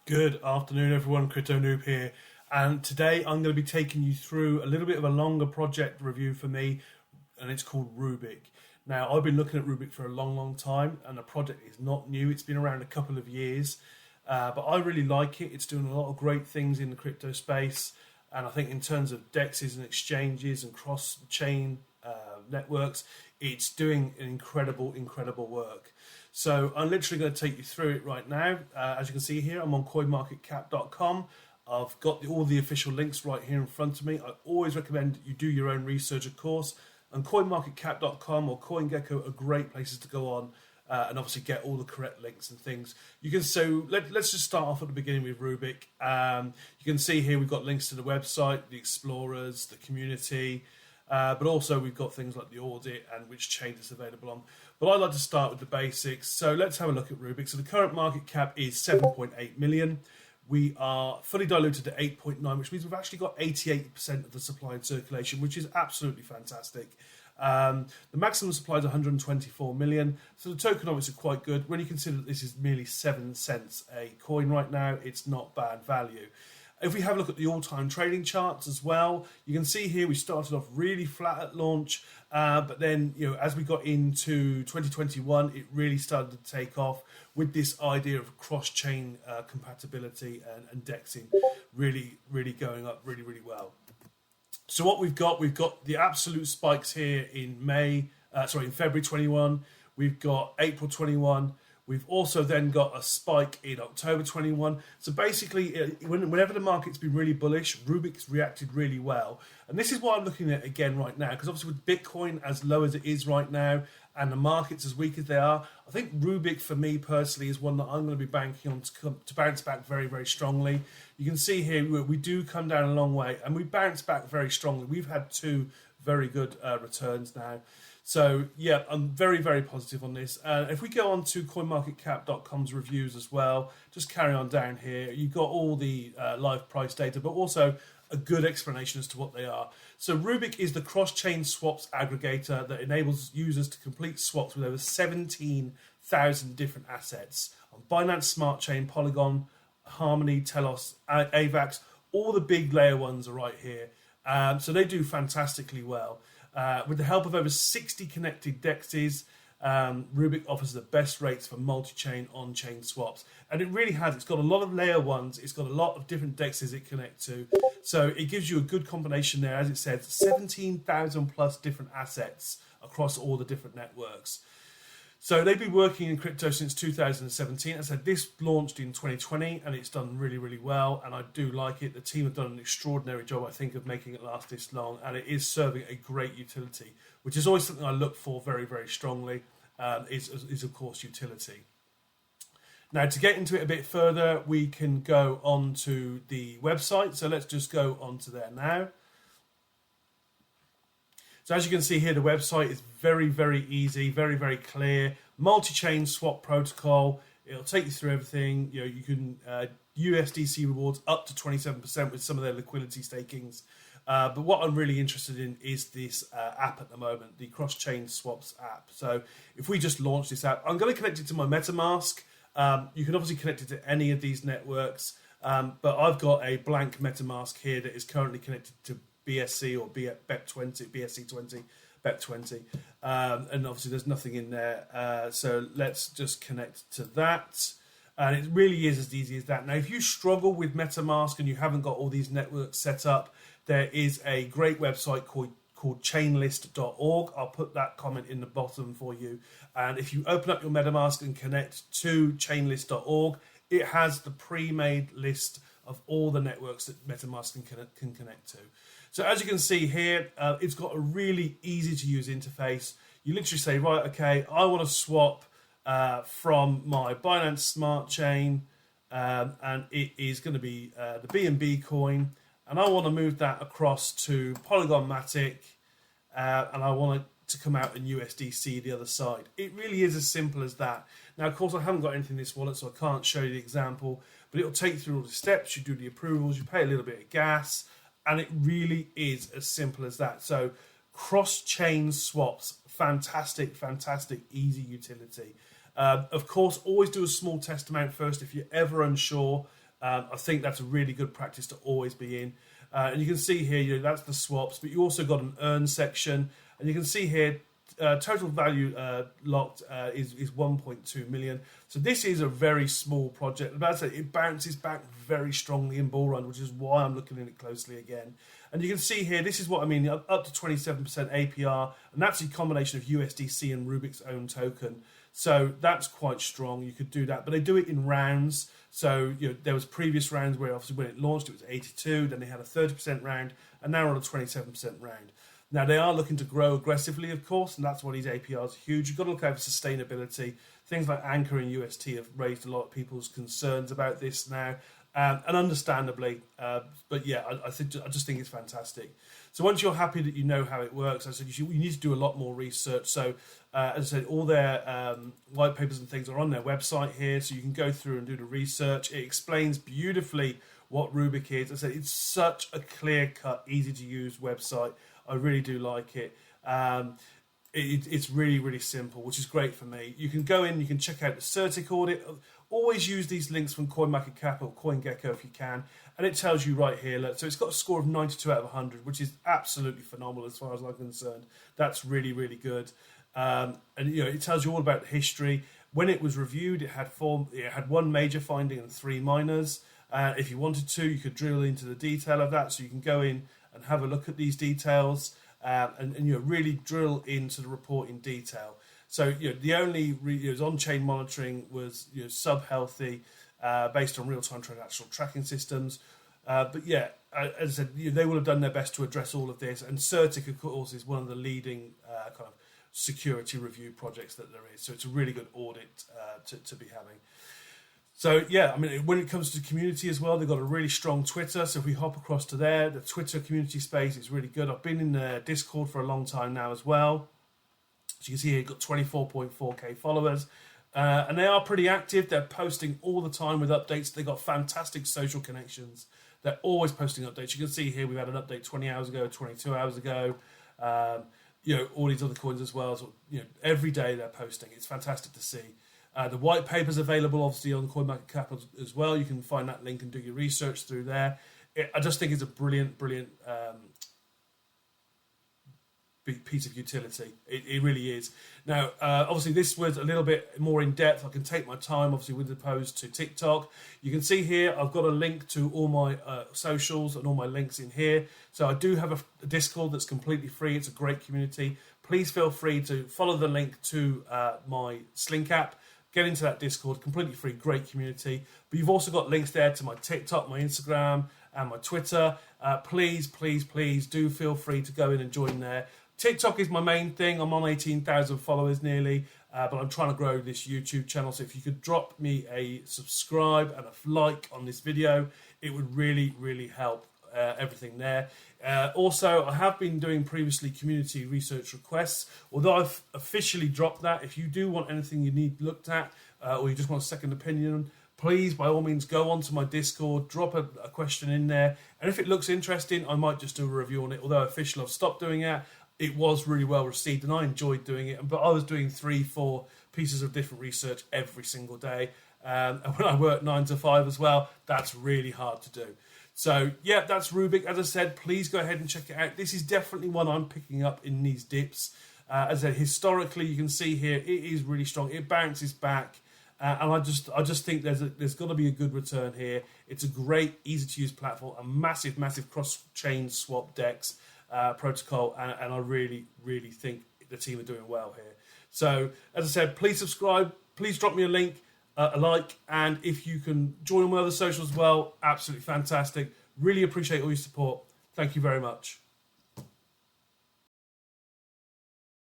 Good afternoon, everyone. Crypto Noob here, and today I'm going to be taking you through a little bit of a longer project review for me, and it's called Rubic. Now, I've been looking at Rubic for a long time, and the project is not new. It's been around a couple of years, but I really like it. It's doing a lot of great things in the crypto space, and I think in terms of DEXs and exchanges and cross-chain networks, it's doing an incredible work. So I'm literally going to take you through it right now. As you can see here, I'm on coinmarketcap.com. I've got all the official links right here in front of me. I always recommend you do your own research, of course. And coinmarketcap.com or CoinGecko are great places to go on and obviously get all the correct links and things. Let's just start off at the beginning with Rubic. You can see here we've got links to the website, the explorers, the community, but also we've got things like the audit and which chain it's available on. But I'd like to start with the basics. So let's have a look at Rubic. So the current market cap is 7.8 million. We are fully diluted at 8.9, which means we've actually got 88% of the supply in circulation, which is absolutely fantastic. The maximum supply is 124 million. So the tokenomics are quite good. When you consider that this is merely 7 cents a coin right now, it's not bad value. If we have a look at the all-time trading charts as well, you can see here we started off really flat at launch, but then as we got into 2021, it really started to take off with this idea of cross-chain compatibility and DEXing really going up really well. So what we've got the absolute spikes here in February 21. We've got April 21. We've also then got a spike in October 21. So basically, whenever the market's been really bullish, Rubic's reacted really well. And this is what I'm looking at again right now, because obviously with Bitcoin as low as it is right now, and the markets as weak as they are, I think Rubic, for me personally, is one that I'm going to be banking on to bounce back very strongly. You can see here, we do come down a long way, and we bounce back very strongly. We've had two very good returns now. So yeah, I'm very positive on this. If we go on to coinmarketcap.com's reviews as well, just carry on down here. You've got all the live price data, but also a good explanation as to what they are. So Rubic is the cross-chain swaps aggregator that enables users to complete swaps with over 17,000 different assets on Binance Smart Chain, Polygon, Harmony, Telos, AVAX. All the big layer ones are right here. So they do fantastically well. With the help of over 60 connected DEXs, Rubic offers the best rates for multi-chain on-chain swaps. And it really has. It's got a lot of layer ones. It's got a lot of different DEXs it connects to. So it gives you a good combination there. As it says, 17,000 plus different assets across all the different networks. So they've been working in crypto since 2017. As I said, this launched in 2020 and it's done really well, and I do like it. The team have done an extraordinary job, I think, of making it last this long, and it is serving a great utility, which is always something I look for very strongly, is of course utility. Now, to get into it a bit further, we can go on to the website. So let's just go onto there now. So as you can see here, the website is very easy, very clear. Multi-chain swap protocol. It'll take you through everything. You can USDC rewards up to 27% with some of their liquidity stakings. But what I'm really interested in is this app at the moment, the cross-chain swaps app. So if we just launch this app, I'm going to connect it to my MetaMask. You can obviously connect it to any of these networks, but I've got a blank MetaMask here that is currently connected to BSC or BEP20, BSC20, BEP20, and obviously there's nothing in there. So let's just connect to that. And it really is as easy as that. Now, if you struggle with MetaMask and you haven't got all these networks set up, there is a great website called chainlist.org. I'll put that comment in the bottom for you. And if you open up your MetaMask and connect to chainlist.org, it has the pre-made list of all the networks that MetaMask can connect to. So as you can see here, it's got a really easy to use interface. You literally say, right, okay, I want to swap from my Binance Smart Chain, and it is going to be the BNB coin, and I want to move that across to Polygon Matic, and I want it to come out in USDC the other side. It really is as simple as that. Now, of course, I haven't got anything in this wallet, so I can't show you the example, but it'll take you through all the steps. You do the approvals, you pay a little bit of gas, and it really is as simple as that. So cross-chain swaps, fantastic, easy utility. Of course, always do a small test amount first if you're ever unsure. I think that's a really good practice to always be in. And you can see here, that's the swaps, but you also got an earn section, and you can see here total value locked is 1.2 million. So this is a very small project. But as I say, it bounces back very strongly in bull run, which is why I'm looking at it closely again. And you can see here, this is what I mean, up to 27% APR, and that's a combination of USDC and Rubic's own token. So that's quite strong. You could do that, but they do it in rounds. So there was previous rounds where obviously when it launched it was 82, then they had a 30% round, and now we're on a 27% round. Now they are looking to grow aggressively, of course, and that's why these APRs are huge. You've got to look over sustainability. Things like Anchor and UST have raised a lot of people's concerns about this now, and understandably. But yeah, I just think it's fantastic. So once you're happy that you know how it works, I said you need to do a lot more research. So as I said, all their white papers and things are on their website here, so you can go through and do the research. It explains beautifully what Rubic is. I said it's such a clear-cut, easy-to-use website. I really do like it. It's really, really simple, which is great for me. You can go in, you can check out the Certic audit. Always use these links from CoinMarketCap or CoinGecko if you can. And it tells you right here, look, so it's got a score of 92 out of 100, which is absolutely phenomenal as far as I'm concerned. That's really, really good. And it tells you all about the history. When it was reviewed, it had one major finding and 3 minors. If you wanted to, you could drill into the detail of that, so you can go in and have a look at these details and really drill into the report in detail. So the only on-chain monitoring was sub-healthy based on real-time transactional tracking systems. But yeah, as I said, they will have done their best to address all of this. And Certic, of course, is one of the leading kind of security review projects that there is. So it's a really good audit to be having. So yeah, I mean, when it comes to community as well, they've got a really strong Twitter. So if we hop across to there, the Twitter community space is really good. I've been in their Discord for a long time now as well. So you can see here, you've got 24.4k followers. And they are pretty active. They're posting all the time with updates. They've got fantastic social connections. They're always posting updates. You can see here, we've had an update 20 hours ago, 22 hours ago. All these other coins as well. So, every day they're posting. It's fantastic to see. The white paper's available, obviously, on CoinMarketCap as well. You can find that link and do your research through there. I just think it's a brilliant piece of utility. It really is. Now, obviously, this was a little bit more in depth. I can take my time, obviously, with opposed to TikTok. You can see here, I've got a link to all my socials and all my links in here. So I do have a Discord that's completely free. It's a great community. Please feel free to follow the link to my Slink app. Get into that Discord, completely free, great community. But you've also got links there to my TikTok, my Instagram, and my Twitter. Please do feel free to go in and join there. TikTok is my main thing. I'm on 18,000 followers nearly, but I'm trying to grow this YouTube channel. So if you could drop me a subscribe and a like on this video, it would really, really help everything there. Also, I have been doing previously community research requests. Although I've officially dropped that, if you do want anything you need looked at, or you just want a second opinion, please, by all means, go onto my Discord, drop a question in there. And if it looks interesting, I might just do a review on it. Although officially I've stopped doing it. It was really well received and I enjoyed doing it. But I was doing 3-4 pieces of different research every single day. And when I work 9 to 5 as well, that's really hard to do. So, yeah, that's Rubic. As I said, please go ahead and check it out. This is definitely one I'm picking up in these dips. As I said, historically, you can see here, it is really strong. It bounces back. And I just think there's got to be a good return here. It's a great, easy-to-use platform, a massive cross-chain swap DEX protocol. And I really, really think the team are doing well here. So, as I said, please subscribe. Please drop me a link. A like, and if you can join on my other socials as well, absolutely fantastic. Really appreciate all your support. Thank you very much.